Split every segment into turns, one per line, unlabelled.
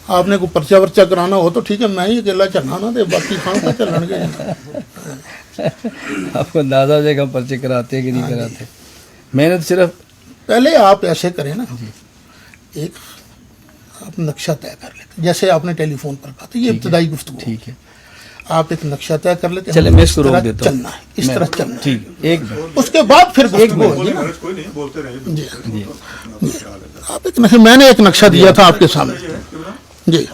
آپ نے کوئی پرچہ ورچہ کرانا ہو تو ٹھیک ہے، میں ہی اکیلا چلنا نا دے، باقی کھان کا چلن گے.
آپ کو اندازہ ہو جائے گا ہم پرچے کراتے ہیں کہ نہیں کراتے. میں نے تو صرف
پہلے آپ ایسے کریں نا، ایک آپ نقشہ طے کر لیتے، جیسے آپ نے ٹیلی فون پر کہا تھا، یہ ابتدائی گفتگو.
ٹھیک ہے،
آپ ایک نقشہ طے کر لیتے،
چلے میں اس کو روک دیتا ہوں.
چلنا ہے اس طرح چلنا ہے.
ٹھیک ہے، ایک
اس کے بعد پھر گفتگو ہوگی نا. جی آپ ایک نقشہ، میں نے ایک نقشہ دیا تھا آپ کے سامنے. جی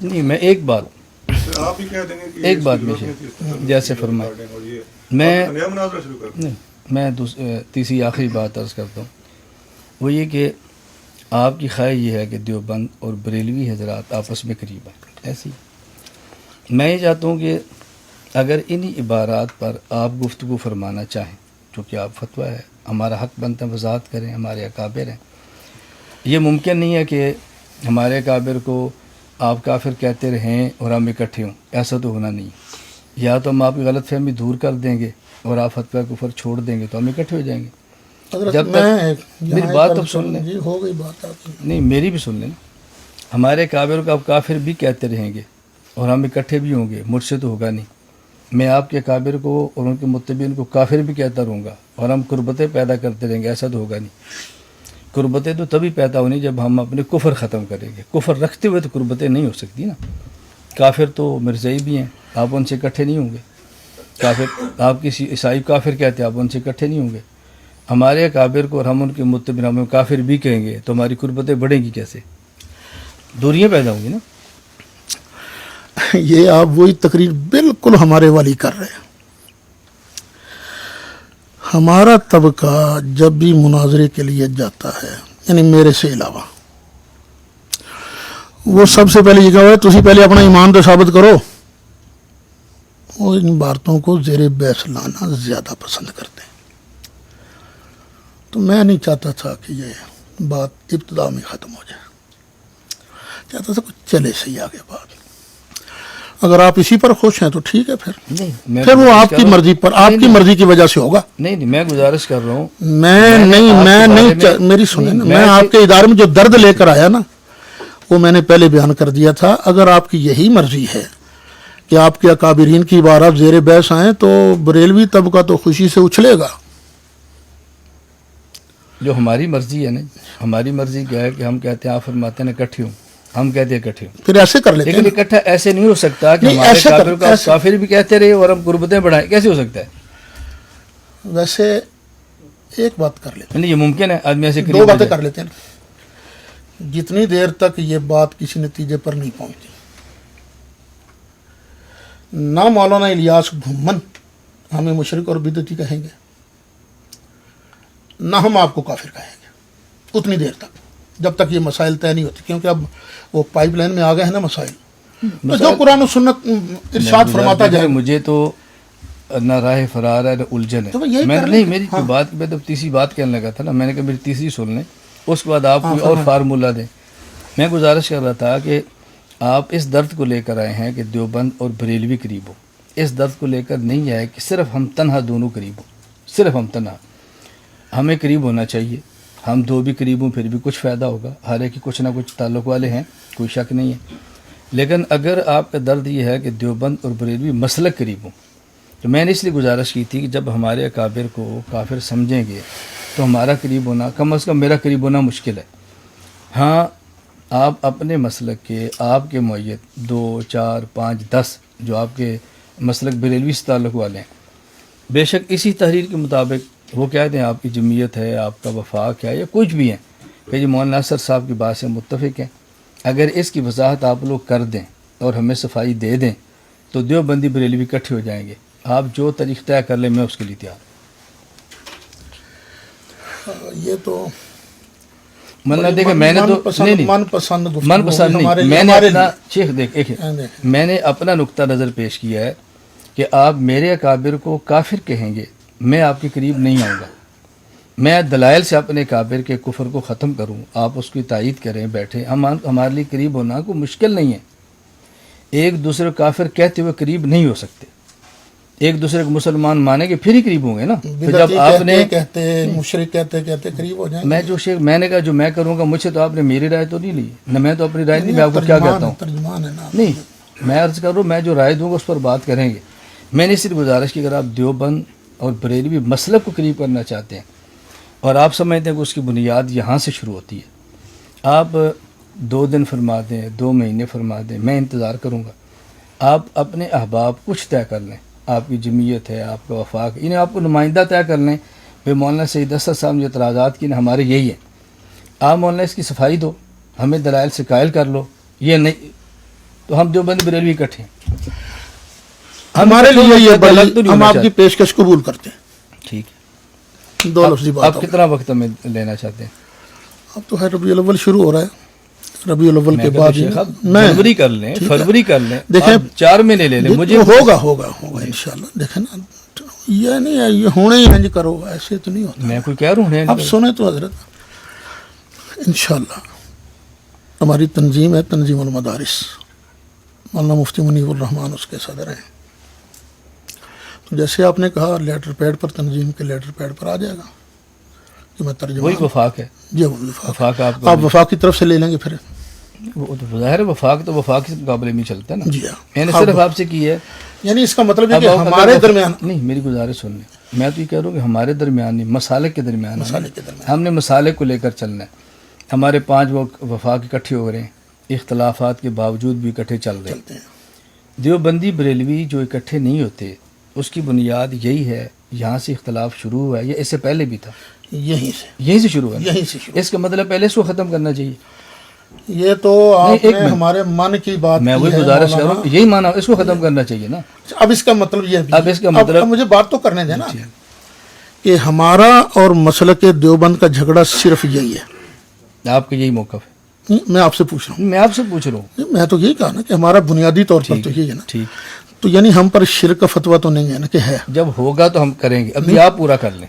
نہیں، میں ایک بات میں جیسے فرمائے، میں تیسری آخری بات عرض کرتا ہوں، وہ یہ کہ آپ کی خواہش یہ ہے کہ دیوبند اور بریلوی حضرات آپس میں قریب ہیں. ایسی میں یہ چاہتا ہوں کہ اگر انہی عبارات پر آپ گفتگو فرمانا چاہیں، چونکہ آپ فتویٰ ہے، ہمارا حق بنتا ہے وضاحت کریں، ہمارے اکابر ہیں. یہ ممکن نہیں ہے کہ ہمارے اکابر کو آپ کافر کہتے رہیں اور ہم اکٹھے ہوں، ایسا تو ہونا نہیں. یا تو ہم آپ کی غلط فہمی دور کر دیں گے اور آپ فتویٰ کفر چھوڑ دیں گے تو ہم اکٹھے ہو جائیں گے. جب تک میری بات تو سن لیں.
جی ہو گئی بات آپ کی.
نہیں، میری بھی سن لیں. ہمارے اکابر کو آپ کافر بھی کہتے رہیں گے اور ہم اکٹھے بھی ہوں گے، مجھ سے تو ہوگا نہیں. میں آپ کے اکابر کو اور ان کے متبعین کو کافر بھی کہتا رہوں گا اور ہم قربتیں پیدا کرتے رہیں گے، ایسا تو ہوگا نہیں. قربتیں تو تبھی پیدا ہونی جب ہم اپنے کفر ختم کریں گے. کفر رکھتے ہوئے تو قربتیں نہیں ہو سکتی نا. کافر تو مرزائی بھی ہیں، آپ ان سے اکٹھے نہیں ہوں گے. کافر آپ کسی عیسائی کافر کہتے ہیں، آپ ان سے اکٹھے نہیں ہوں گے. ہمارے اکابر کو اور ہم ان کے متبعین ہم کافر بھی کہیں گے تو ہماری قربتیں بڑھیں گی کیسے؟ دوریاں پیدا ہوں گی نا.
یہ آپ وہی تقریر بالکل ہمارے والی کر رہے ہیں. ہمارا طبقہ جب بھی مناظرے کے لیے جاتا ہے، یعنی میرے سے علاوہ، وہ سب سے پہلے یہ کہا ہے تسی پہلے اپنا ایمان تو ثابت کرو. وہ ان باتوں کو زیر بحث لانا زیادہ پسند کرتے ہیں. تو میں نہیں چاہتا تھا کہ یہ بات ابتدا میں ختم ہو جائے، چاہتا تھا کچھ چلے صحیح آگے بات. اگر آپ اسی پر خوش ہیں تو ٹھیک ہے، پھر وہ آپ کی مرضی پر، آپ کی مرضی کی وجہ سے ہوگا.
نہیں، میں گزارش کر رہا ہوں.
میری سنیں نا، میں آپ کے ادارے میں جو درد لے کر آیا نا، وہ میں نے پہلے بیان کر دیا تھا. اگر آپ کی یہی مرضی ہے کہ آپ کے اکابرین کی عبارات زیر بحث آئیں تو بریلوی طبقہ تو خوشی سے اچھلے گا.
جو ہماری مرضی ہے نا، ہماری مرضی کیا ہے کہ ہم کہتے ہیں آپ فرماتے ہیں اکٹھے ہوں، ہم کہتے ہیں اکٹھے ہوں.
پھر ایسے کر لیتے ہیں.
لیکن اکٹھا ایسے نہیں ہو سکتا کہ ہمارے کافر کو آپ کافر بھی کہتے رہے اور ہم قربتیں بڑھائیں. کیسے ہو سکتا ہے؟
ویسے ایک بات کر لیتے ہیں.
نہیں، یہ ممکن ہے آدمی ایسے
دو باتیں کر لیتے ہیں. جتنی دیر تک یہ بات کسی نتیجے پر نہیں پہنچتی، نہ مولانا الیاس گھمن ہمیں مشرک اور بدعتی کہیں گے، نہ ہم آپ کو کافر کہیں گے، اتنی دیر تک، جب تک یہ مسائل طے نہیں ہوتی. کیونکہ اب وہ پائپ لائن میں آ گئے ہیں نا مسائل. تو جو قرآن و سنت ارشاد فرماتا جائے.
مجھے تو نہ راہ فرار ہے نہ الجھن ہے. نہیں، میری بات میں تو تیسری بات کہنے لگا تھا نا، میں نے کہا میری تیسری سن لیں، اس کے بعد آپ کوئی اور فارمولہ دیں. میں گزارش کر رہا تھا کہ آپ اس درد کو لے کر آئے ہیں کہ دیوبند اور بریلوی قریب ہو. اس درد کو لے کر نہیں آئے کہ صرف ہم تنہا دونوں قریب ہوں. صرف ہم تنہا، ہمیں قریب ہونا چاہیے. ہم دو بھی قریب ہوں پھر بھی کچھ فائدہ ہوگا. ہر ایک کی کچھ نہ کچھ تعلق والے ہیں، کوئی شک نہیں ہے. لیکن اگر آپ کا درد یہ ہے کہ دیوبند اور بریلوی مسلک قریب ہوں، تو میں نے اس لیے گزارش کی تھی کہ جب ہمارے اکابر کو کافر سمجھیں گے تو ہمارا قریب ہونا، کم از کم میرا قریب ہونا مشکل ہے. ہاں، آپ اپنے مسلک کے، آپ کے معیت 2 4 5 10 جو آپ کے مسلک بریلوی سے تعلق والے ہیں، بے شک اسی تحریر کے مطابق وہ کہہ دیں آپ کی جمعیت ہے، آپ کا وفاق ہے یا کچھ بھی ہے کہ جی مولانا ناصر صاحب کی بات سے متفق ہیں. اگر اس کی وضاحت آپ لوگ کر دیں اور ہمیں صفائی دے دیں تو دیوبندی بریلوی اکٹھے ہو جائیں گے. آپ جو طریق طے کر لیں، میں اس کے لیے تیار.
یہ تو
من دیکھیں، میں نے تو
من پسند
نہیں، میں نے اپنا شیخ میں نے اپنا نقطہ نظر پیش کیا ہے کہ آپ میرے اکابر کو کافر کہیں گے، میں آپ کے قریب نہیں آؤں گا. میں دلائل سے اپنے کافر کے کفر کو ختم کروں، آپ اس کی تائید کریں، بیٹھیں. ہمارے لیے قریب ہونا کوئی مشکل نہیں ہے. ایک دوسرے کافر کہتے ہوئے قریب نہیں ہو سکتے. ایک دوسرے کو مسلمان مانے گے پھر ہی قریب ہوں گے نا. پھر جب آپ نے
کہتے مشرک کہتے قریب ہو جائیں.
میں نے کہا جو میں کروں گا مجھ سے تو آپ نے میری رائے تو نہیں لی نہ, میں تو اپنی رائے نہیں, میں آپ کو کیا کہتا ہوں
ترجمان ہے نا.
نہیں, میں عرض کر رہا ہوں میں جو رائے دوں گا اس پر بات کریں گے. میں نے صرف گزارش کی اگر آپ دیوبند اور بریلوی مسلک کو قریب کرنا چاہتے ہیں اور آپ سمجھتے ہیں کہ اس کی بنیاد یہاں سے شروع ہوتی ہے, آپ 2 دن فرما دیں, 2 مہینے فرما دیں, میں انتظار کروں گا. آپ اپنے احباب کچھ طے کر لیں, آپ کی جمعیت ہے, آپ کا وفاق ہے, انہیں آپ کو نمائندہ طے کر لیں. بھائی مولانا سعید اسد صاحب نے جو اعتراضات کی نا ہمارے یہی ہیں, آپ مولانا اس کی صفائی دو, ہمیں دلائل سے قائل کر لو. یہ نہیں تو ہم دیوبند بریلوی اکٹھے ہیں,
ہمارے لیے یہ بڑی, ہم آپ کی پیشکش قبول کرتے ہیں.
ٹھیک ہے,
2 لفظی بات.
آپ کتنا وقت ہمیں لینا چاہتے ہیں؟
اب تو ہے ربیع الاول شروع ہو رہا ہے, ربیع الاول کے بعد
جنوری کر لیں, فروری کر لیں,
دیکھیں
4 مہینے لے لیں. مجھے
ہوگا انشاءاللہ. دیکھیں نا, یہ نہیں ہے یہ ہونے ہی انج کرو, ایسے تو نہیں ہوتا.
میں کوئی کہہ رہا ہوں
اب سنیں تو حضرت, انشاءاللہ ہماری تنظیم ہے تنظیم المدارس, مولانا مفتی منیب الرحمان اس کے صدر ہیں. تو جیسے آپ نے کہا لیٹر پیڈ پر, تنظیم کے لیٹر پیڈ پر آ جائے گا کہ میں ترجمہ.
وہی وفاق ہے
جی,
وفاق
آپ وفاق کی طرف سے لے لیں گے پھر.
وہ تو ظاہر ہے وفاق تو وفاق کے مقابلے میں چلتا ہے نا.
جی ہاں,
میں نے صرف آپ سے کی ہے,
یعنی اس کا مطلب ہے کہ ہمارے درمیان
نہیں, میری گزارش سن لیں, میں تو یہ کہہ رہا ہوں کہ ہمارے درمیان نہیں, مسالک کے درمیان ہم نے مسالک کو لے کر چلنا ہے. ہمارے 5 وفاق اکٹھے ہو رہے ہیں, اختلافات کے باوجود بھی اکٹھے چل رہے ہیں. دیوبندی بریلوی جو اکٹھے نہیں ہوتے اس کی بنیاد یہی ہے, یہاں سے اختلاف شروع ہوا ہے یا اس سے پہلے بھی تھا؟ یہیں سے شروع ہے. اس کا مطلب پہلے اس کو ختم کرنا چاہیے.
یہ تو آپ نے ہمارے من کی بات,
میں وہی گزارش کر رہا ہوں, یہی مانا, اس کو ختم کرنا چاہیے نا.
اب اس کا مطلب یہ,
اب اس کا مطلب
مجھے بات تو کرنے دیں نا, کہ ہمارا اور مسلک دیوبند کا جھگڑا صرف یہی ہے.
آپ کا یہی موقف ہے؟
میں آپ سے پوچھ رہا ہوں.
میں آپ سے پوچھ رہا ہوں.
میں تو یہی کہا نا کہ ہمارا بنیادی طور پر تو یہی ہے نا.
ٹھیک,
تو یعنی ہم پر شرک کا فتویٰ تو نہیں ہے نا کہ ہے.
جب ہوگا تو ہم کریں گے. ابھی آپ پورا کر لیں,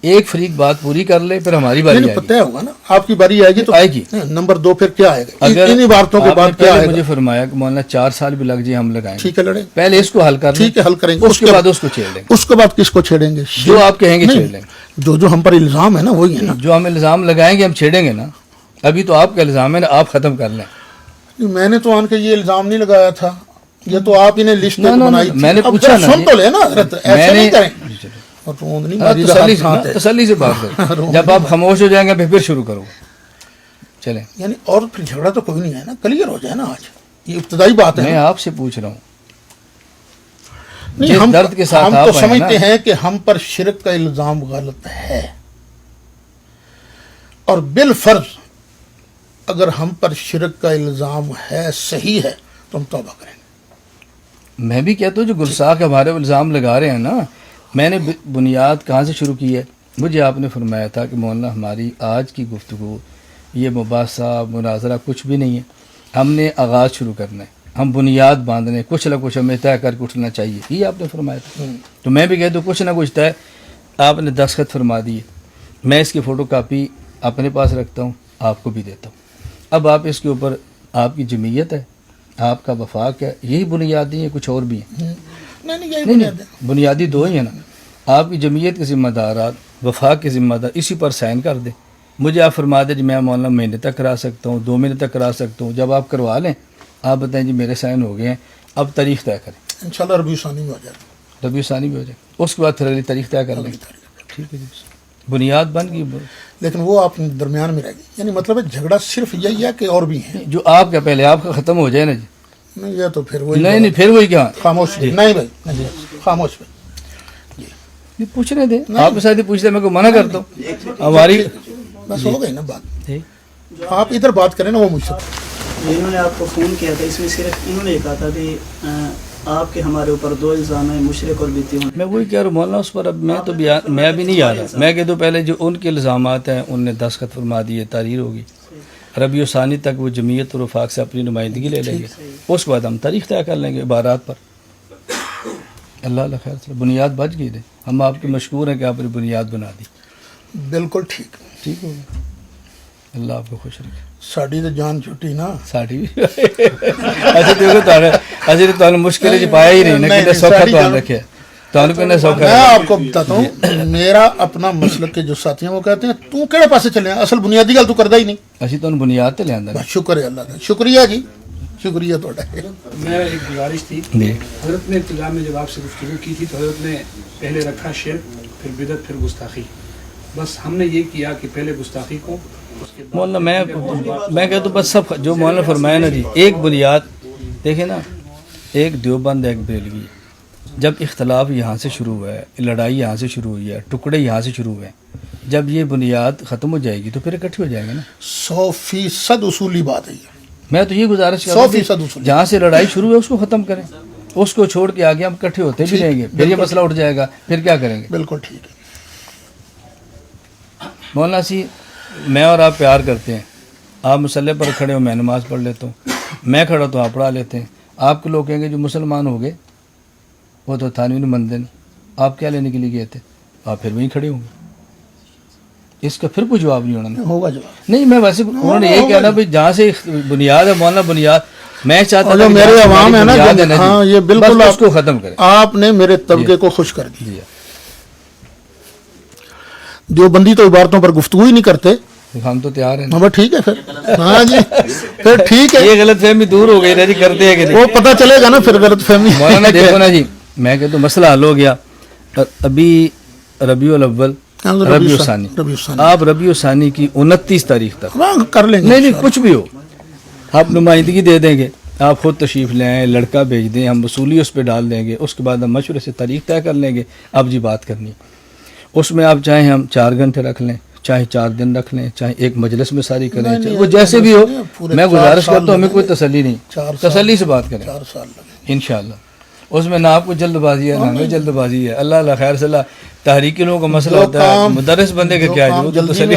ایک فریق بات پوری کر لے, پھر ہماری باری آئے گی.
پتہ ہوگا نا آپ کی باری آئے گی تو
آئے گی.
نمبر 2 پھر کیا آئے گا؟
اگر
انہی باتوں کے بعد کیا آئے گا؟
مجھے فرمایا کہ مولانا 4 سال بھی لگ جائے ہم لگائیں گے.
ٹھیک ہے, لڑیں,
پہلے اس کو حل کر لیں.
ٹھیک ہے, حل کریں گے,
اس کے بعد اس کو چھیڑ لیں گے.
اس کے بعد کس کو چھیڑیں گے؟
جو آپ کہیں گے چھیڑ لیں گے.
جو ہم پر الزام ہے نا وہی ہے نا.
جو ہم الزام لگائیں گے ہم چھیڑیں گے نا. ابھی تو آپ کا الزام ہے نا, آپ ختم کر لیں.
میں نے تو آن کے یہ الزام نہیں لگایا تھا, یہ تو آپ ہی نے لسٹ بنائی تھی.
میں نے پوچھا نا,
سن تو لے نا حضرت, ایسے نہیں کریں.
تسلی سے بات کریں. جب آپ خاموش ہو جائیں گے پھر شروع کرو. چلیں,
یعنی اور پھر جھگڑا تو کوئی نہیں ہے نا, کلیئر ہو جائے نا. آج یہ ابتدائی بات ہے.
میں آپ سے پوچھ رہا ہوں,
ہم
درد کے ساتھ
ہم تو سمجھتے ہیں کہ ہم پر شرک کا الزام غلط ہے, اور بالفرض اگر ہم پر شرک کا الزام ہے, صحیح ہے, تو ہم توبہ کریں گے.
میں بھی کہتا ہوں جو گلساخ ہمارے الزام لگا رہے ہیں نا, میں نے بنیاد کہاں سے شروع کی ہے؟ مجھے آپ نے فرمایا تھا کہ مولانا ہماری آج کی گفتگو یہ مباحثہ مناظرہ کچھ بھی نہیں ہے, ہم نے آغاز شروع کرنا ہے, ہم بنیاد باندھنے, کچھ نہ کچھ ہمیں طے کر کے اٹھنا چاہیے, یہ آپ نے فرمایا تھا. تو میں بھی کہتا ہوں کچھ نہ کچھ طے, آپ نے دستخط فرما دیے, میں اس کی فوٹو کاپی اپنے پاس رکھتا ہوں, آپ کو بھی دیتا ہوں. اب آپ اس کے اوپر, آپ کی جمعیت ہے, آپ کا وفاق ہے, یہی بنیادی ہیں, کچھ اور بھی ہیں؟ نہیں, بنیادی 2 ہی ہیں نا. آپ کی جمعیت کے ذمہ دارات, وفاق کے ذمہ دار, اسی پر سائن کر دیں. مجھے آپ فرما دیں جی میں مولانا مہینے تک کرا سکتا ہوں, 2 مہینے تک کرا سکتا ہوں. جب آپ کروا لیں آپ بتائیں جی میرے سائن ہو گئے ہیں, اب تاریخ طے کریں.
انشاءاللہ ربیع ثانی میں ہو جائے گا.
ربیع ثانی میں ہو جائے, اس کے بعد پھر اگلی تاریخ طے کر لیں. ٹھیک ہے جی, بنیاد بن گئی.
لیکن وہ آپ درمیان میں رہ گئی, یعنی مطلب ہے جھگڑا صرف یہی ہے کہ اور بھی ہیں
جو آپ کا پہلے آپ کا ختم ہو جائے نا جی.
نہیں, یہ تو پھر وہی,
نہیں پھر وہی کیا,
خاموش. نہیں بھائی, خاموش بھائی,
پوچھنے دیں, آپ کے ساتھ ہی پوچھتے میں کو منع کرتا ہوں. ہماری
بس ہو گئی نا بات, آپ ادھر بات کریں نا. وہ مجھ سے
انہوں نے آپ کو فون کیا تھا, اس میں صرف انہوں نے کہا تھا کہ آپ کے ہمارے اوپر 2 الزام ہیں, مشرک اور بدعتی.
میں وہی کہہ رہا ہوں مولانا, اس پر اب میں تو میں ابھی نہیں آ رہا. میں کہہ دوں پہلے جو ان کے الزامات ہیں ان نے دستخط فرما دیے, تحریر ہوگی. ربیع ثانی تک وہ جمعیت اور وفاق سے اپنی نمائندگی لے لیں گے, اس کے بعد ہم تاریخ طے کر لیں گے عبارات پر. اللہ خیر سے بنیاد بچ گئی تھی. ہم آپ کے مشکور ہیں کہ آپ نے بنیاد بنا دی.
بالکل ٹھیک,
ٹھیک ہو گیا. اللہ آپ کو خوش رکھے.
ساڑی تو جان چھٹی نا,
ساڑی بھی اچھا دیکھو تو مشکل پایا ہی نہیں نا, کہ سوکھا تو رکھے. تعلق نے سوکھا
میں آپ کو بتاتا ہوں میرا اپنا مسلک کے جو ساتھی ہیں وہ کہتے ہیں تو کہڑے پاسے چلے ہیں اصل بنیادی گل تو کردا ہی نہیں
اسی تو بنیاد تے لیاندا
بس شکر ہے اللہ کا شکریہ جی شکریہ تھوڑا
میرا ایک گزارش تھی
جی
حضرت نے ابتدا میں جب آپ سے گفتگو کی تھی تو حضرت نے پہلے رکھا شرک پھر بدعت پھر گستاخی بس ہم نے یہ کیا کہ پہلے گستاخی کو اس کے بعد
مولانا میں کہتا ہوں بس سب جو مولانا فرمایا نا جی ایک بنیاد دیکھیں نا ایک دیوبند ایک بریلوی جب اختلاف یہاں سے شروع ہوا ہے لڑائی یہاں سے شروع ہوئی ہے ٹکڑے یہاں سے شروع ہوئے ہیں جب یہ بنیاد ختم ہو جائے گی تو پھر اکٹھے ہو جائیں گے نا
100% اصولی بات ہے یہ
میں تو یہ گزارش کر رہا ہوں
100% اصولی
جہاں سے لڑائی شروع ہے اس کو ختم کریں اس کو چھوڑ کے آگے ہم اکٹھے ہوتے بھی رہیں گے پھر یہ مسئلہ اٹھ جائے گا پھر کیا کریں گے
بالکل ٹھیک ہے
مولانا سی میں اور آپ پیار کرتے ہیں آپ مسلح پر کھڑے ہو میں نماز پڑھ لیتا ہوں میں کھڑا تو آپ پڑھا لیتے ہیں آپ کے لوگ کہیں گے جو مسلمان ہو گئے وہ تو تھانوی مندن آپ کیا لینے کے لیے گئے تھے آپ پھر وہیں کھڑے ہوں گے اس کا پھر کوئی جواب نہیں ہونا
ہوگا جواب
نہیں میں ویسے انہوں نے یہ کہنا بھائی جہاں سے بنیاد ہے مولانا بنیاد میں چاہتا
جو
ہوں
میرے عوام ہے نا ہاں یہ بالکل
اس کو ختم کریں
آپ نے میرے طبقے کو خوش کر دیا جو بندی تو عبارتوں پر گفتگو ہی نہیں کرتے
ہم تو تیار ہیں
ہاں ٹھیک ہے پھر ہاں جی پھر ٹھیک ہے
یہ غلط فہمی دور ہو گئی نا جی کرتے ہیں کہ
وہ پتہ چلے گا نا پھر غلط فہمی
مولانا دیکھو نا جی میں کہتا ہوں مسئلہ حل ہو گیا ابھی ربیع الاول ربیع الثانی آپ ربیع الثانی کی 29 تاریخ تک
کر لیں گے
نہیں کچھ بھی ہو آپ نمائندگی دے دیں گے آپ خود تشریف لے آئیں لڑکا بھیج دیں ہم وصولی اس پہ ڈال دیں گے اس کے بعد ہم مشورے سے تاریخ طے کر لیں گے اب جی بات کرنی اس میں آپ چاہیں ہم 4 گھنٹے رکھ لیں چاہے 4 دن رکھ لیں چاہے ایک مجلس میں ساری کریں چاہے وہ جیسے بھی ہو میں گزارش کرتا ہوں ہمیں کوئی تسلی نہیں تسلی سے بات کریں
4 سال لگے
انشاءاللہ اس میں نہ آپ کو جلد بازی ہے نہ ہمیں جلد بازی ہے اللہ خیر صلاح تحریکی لوگوں کا مسئلہ ہوتا ہے مدرس بندے کا کیا ہے جو تسلی